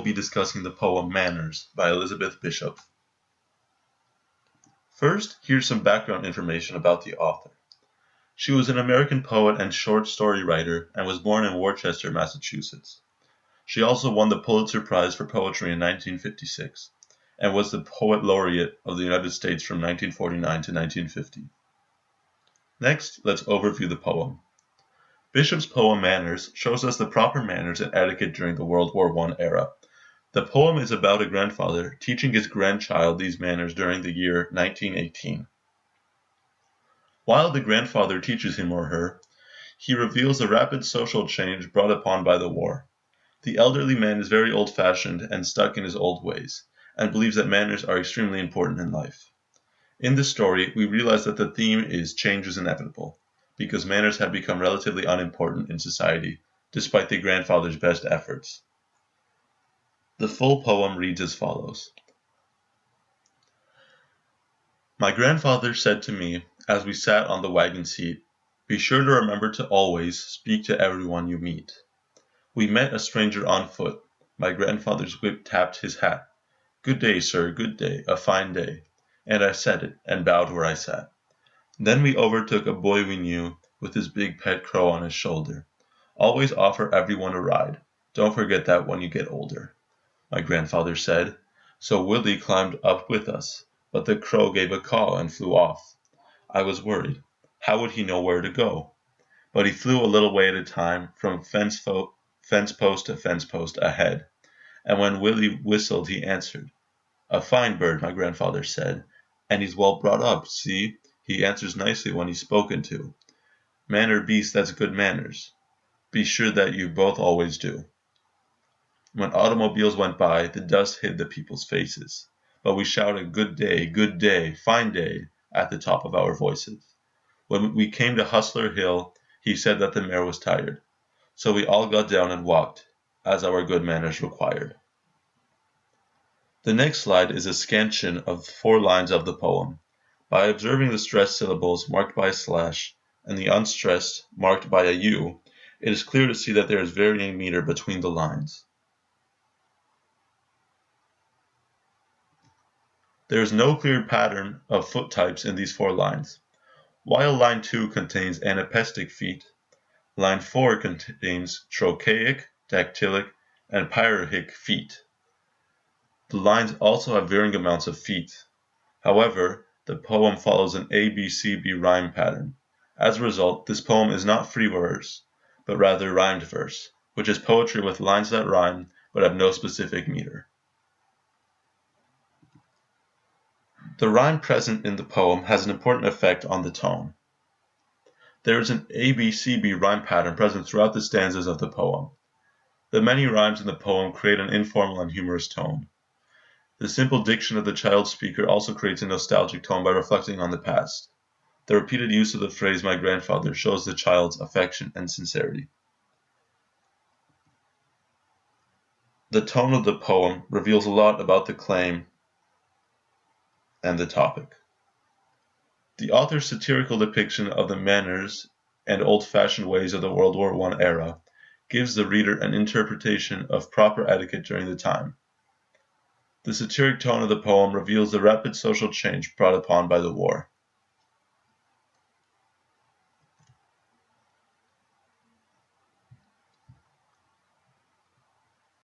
be discussing the poem Manners by Elizabeth Bishop. First, here's some background information about the author. She was an American poet and short story writer and was born in Worcester, Massachusetts. She also won the Pulitzer Prize for Poetry in 1956 and was the Poet Laureate of the United States from 1949 to 1950. Next, let's overview the poem. Bishop's poem Manners shows us the proper manners and etiquette during the World War I era. The poem is about a grandfather teaching his grandchild these manners during the year 1918. While the grandfather teaches him or her, he reveals the rapid social change brought upon by the war. The elderly man is very old-fashioned and stuck in his old ways, and believes that manners are extremely important in life. In this story, we realize that the theme is change is inevitable, because manners have become relatively unimportant in society, despite the grandfather's best efforts. The full poem reads as follows. My grandfather said to me, as we sat on the wagon seat, "Be sure to remember to always speak to everyone you meet." We met a stranger on foot. My grandfather's whip tapped his hat. "Good day, sir, good day, a fine day." And I said it, and bowed where I sat. Then we overtook a boy we knew, with his big pet crow on his shoulder. "Always offer everyone a ride. Don't forget that when you get older," my grandfather said. So Willie climbed up with us, but the crow gave a caw and flew off. I was worried. How would he know where to go? But he flew a little way at a time, from fence post to fence post ahead. And when Willie whistled, he answered. "A fine bird," my grandfather said. "And he's well brought up, see? He answers nicely when he's spoken to. Manner beast, that's good manners. Be sure that you both always do." When automobiles went by, the dust hid the people's faces. But we shouted good day, fine day, at the top of our voices. When we came to Hustler Hill, he said that the mare was tired. So we all got down and walked, as our good manners required. The next slide is a scansion of 4 lines of the poem. By observing the stressed syllables marked by a slash and the unstressed marked by a U, it is clear to see that there is varying meter between the lines. There is no clear pattern of foot types in these 4 lines. While line 2 contains anapestic feet, line 4 contains trochaic, dactylic, and pyrrhic feet. The lines also have varying amounts of feet. However, the poem follows an ABCB rhyme pattern. As a result, this poem is not free verse, but rather rhymed verse, which is poetry with lines that rhyme but have no specific meter. The rhyme present in the poem has an important effect on the tone. There is an ABCB rhyme pattern present throughout the stanzas of the poem. The many rhymes in the poem create an informal and humorous tone. The simple diction of the child speaker also creates a nostalgic tone by reflecting on the past. The repeated use of the phrase "my grandfather" shows the child's affection and sincerity. The tone of the poem reveals a lot about the claim and the topic. The author's satirical depiction of the manners and old-fashioned ways of the World War I era gives the reader an interpretation of proper etiquette during the time. The satiric tone of the poem reveals the rapid social change brought upon by the war.